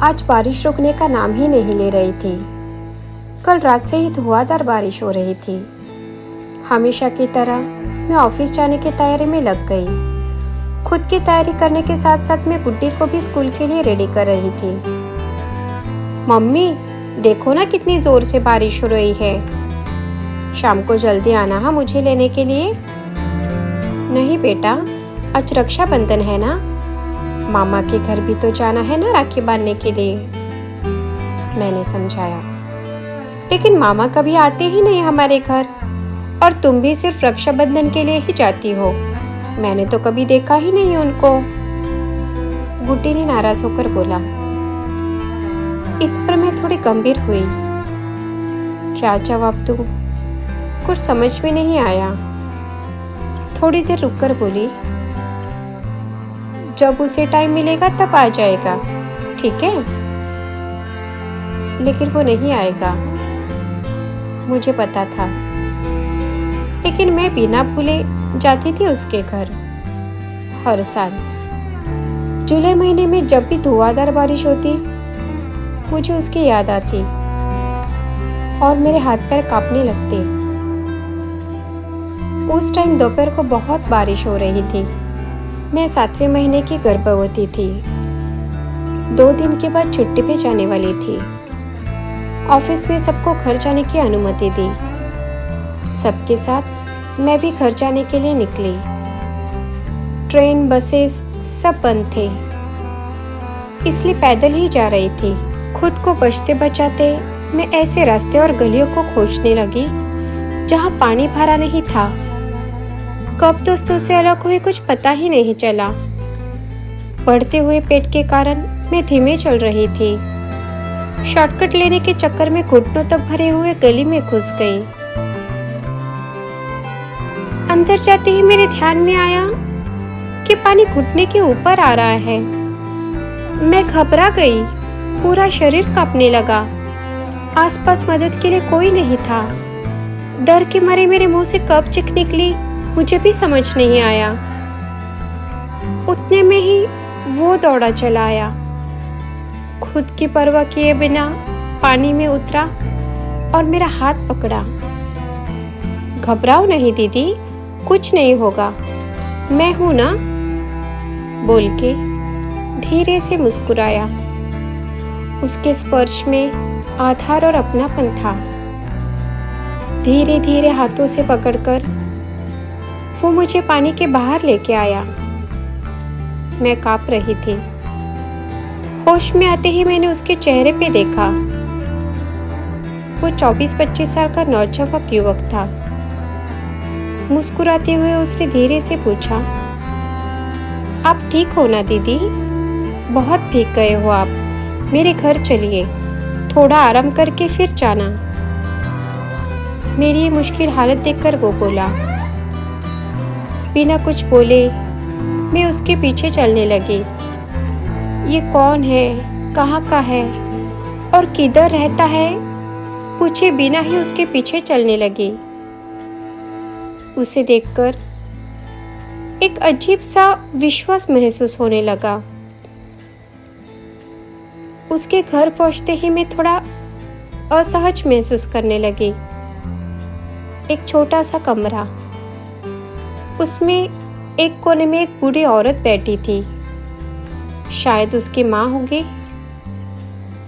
आज बारिश रुकने का नाम ही नहीं ले रही थी। कल रात से ही धुआंधार बारिश हो रही थी। हमेशा की तरह मैं ऑफिस जाने की तैयारी में लग गई। खुद की तैयारी करने के साथ साथ मैं गुड्डी को भी स्कूल के लिए रेडी कर रही थी। मम्मी, देखो ना कितनी जोर से बारिश हो रही है। शाम को जल्दी आना है मुझे लेने के लिए। नहीं बेटा, आज रक्षाबंधन है ना, मामा के घर भी तो जाना है ना राखी बांधने के लिए, मैंने समझाया। लेकिन मामा कभी आते ही नहीं हमारे घर, और तुम भी सिर्फ रक्षाबंधन के लिए ही जाती हो। मैंने तो कभी देखा ही नहीं उनको, गुड्डी ने नाराज होकर बोला। इस पर मैं थोड़ी गंभीर हुई। क्या जवाब दूं? कुछ समझ में नहीं आया। थोड़ी देर रुककर बोली, जब उसे टाइम मिलेगा तब आ जाएगा, ठीक है? लेकिन वो नहीं आएगा, मुझे पता था। लेकिन मैं बिना भूले जाती थी उसके घर हर साल। जुलाई महीने में जब भी धुआंधार बारिश होती, मुझे उसकी याद आती और मेरे हाथ पैर कांपने लगते। उस टाइम दोपहर को बहुत बारिश हो रही थी। मैं 7वें महीने की गर्भवती थी। 2 दिन के बाद छुट्टी पे जाने वाली थी। ऑफिस में सबको घर जाने की अनुमति दी। सबके साथ मैं भी घर जाने के लिए निकली। ट्रेन, बसेस सब बंद थे, इसलिए पैदल ही जा रही थी। खुद को बचते बचाते मैं ऐसे रास्ते और गलियों को खोजने लगी जहाँ पानी भरा नहीं था। कब दोस्तों से अलग हुई कुछ पता ही नहीं चला। बढ़ते हुए पेट के कारण मैं धीमे चल रही थी। शॉर्टकट लेने के चक्कर में घुटनों तक भरे हुए गली में घुस गई। अंदर जाते ही मेरे ध्यान में आया कि पानी घुटने के ऊपर आ रहा है। मैं घबरा गई, पूरा शरीर कांपने लगा। आसपास मदद के लिए कोई नहीं था। डर के मारे मेरे मुंह से कब चिक निकली मुझे भी समझ नहीं आया। उतने में ही वो दौड़ा चला आया। खुद की परवाह किए बिना पानी में उतरा और मेरा हाथ पकड़ा। घबराओ नहीं दीदी, कुछ नहीं होगा, मैं हूं ना, बोल के धीरे से मुस्कुराया। उसके स्पर्श में आधार और अपनापन था। धीरे धीरे हाथों से पकड़कर वो मुझे पानी के बाहर लेके आया। मैं कांप रही थी। होश में आते ही मैंने उसके चेहरे पे देखा। वो 24-25 साल का नौजवान युवक था। मुस्कुराते हुए उसने धीरे से पूछा, आप ठीक हो ना दीदी? बहुत भीग गए हो आप, मेरे घर चलिए, थोड़ा आराम करके फिर जाना। मेरी ये मुश्किल हालत देखकर वो बोला। बिना कुछ बोले मैं उसके पीछे चलने लगी। ये कौन है, कहाँ का है और किधर रहता है, पूछे बिना ही उसके पीछे चलने लगी। उसे देखकर एक अजीब सा विश्वास महसूस होने लगा। उसके घर पहुंचते ही मैं थोड़ा असहज महसूस करने लगी। एक छोटा सा कमरा, उसमें एक कोने में एक बूढ़ी औरत बैठी थी। शायद उसकी माँ होगी।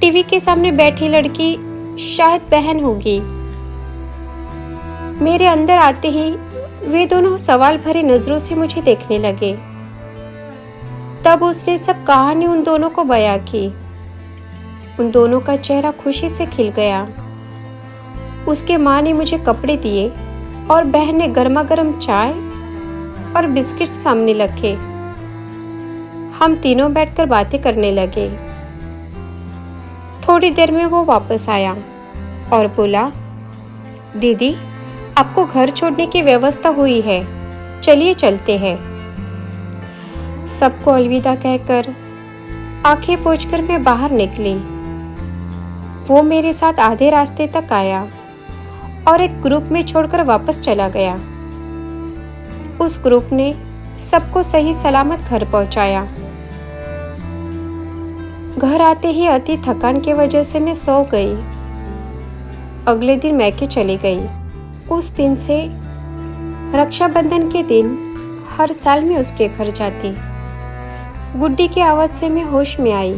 टीवी के सामने बैठी लड़की शायद बहन होगी। मेरे अंदर आते ही वे दोनों सवाल भरी नजरों से मुझे देखने लगे। तब उसने सब कहानी उन दोनों को बयां की। उन दोनों का चेहरा खुशी से खिल गया। उसके माँ ने मुझे कपड़े दिए और बहन ने गर्मा गर्म चाय और बिस्किट्स सामने रखे। हम तीनों बैठकर बातें करने लगे। थोड़ी देर में वो वापस आया और बोला, दीदी, आपको घर छोड़ने की व्यवस्था हुई है, चलिए चलते हैं। सबको अलविदा कहकर आंखें पोंछकर मैं बाहर निकली। वो मेरे साथ आधे रास्ते तक आया और एक ग्रुप में छोड़कर वापस चला गया। उस ग्रुप ने सबको सही सलामत घर पहुंचाया। घर आते ही अति थकान की वजह से मैं सो गई। अगले दिन मैके चली गई। उस दिन से रक्षाबंधन के दिन हर साल मैं उसके घर जाती। गुड्डी की आवाज़ से मैं होश में आई।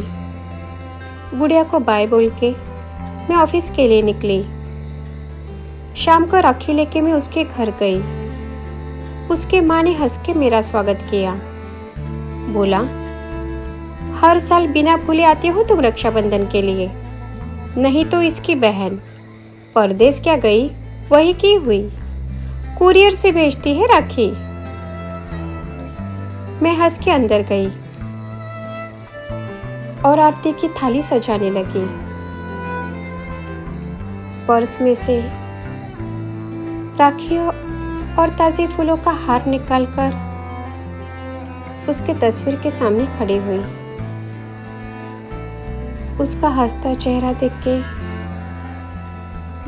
गुड़िया को बाय बोल के मैं ऑफिस के लिए निकली। शाम को राखी लेके मैं उसके घर गई। उसके माँ ने हंस के मेरा स्वागत किया। बोला, हर साल बिना भूले आती हो तुम रक्षाबंधन के लिए, नहीं तो इसकी बहन परदेश क्या गई वही की हुई, कुरियर से भेजती है राखी। मैं हंस के अंदर गई और आरती की थाली सजाने लगी। पर्स में से राखी और ताजे फूलों का हार निकालकर उसके तस्वीर के सामने खड़ी हुई। उसका हंसता चेहरा देख के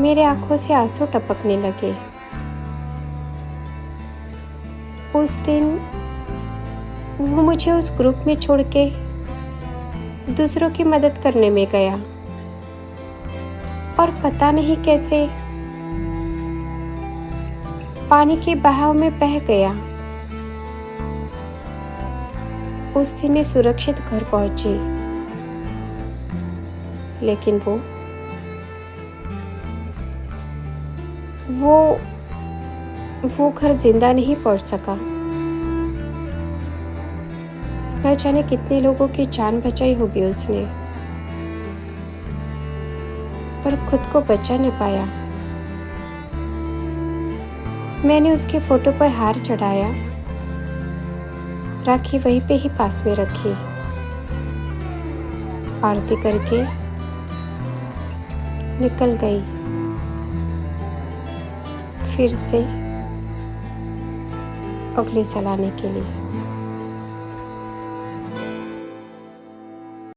मेरे आंखों से आंसू टपकने लगे। उस दिन वो मुझे उस ग्रुप में छोड़ के दूसरों की मदद करने में गया और पता नहीं कैसे पानी के बहाव में बह गया। उस दिन मैं सुरक्षित घर पहुंची, लेकिन वो घर जिंदा नहीं पहुंच सका। न जाने कितने लोगों की जान बचाई होगी उसने, पर खुद को बचा न पाया। मैंने उसके फोटो पर हार चढ़ाया, राखी वहीं पे ही पास में रखी। आरती करके निकल गई फिर से अगली साल आने के लिए।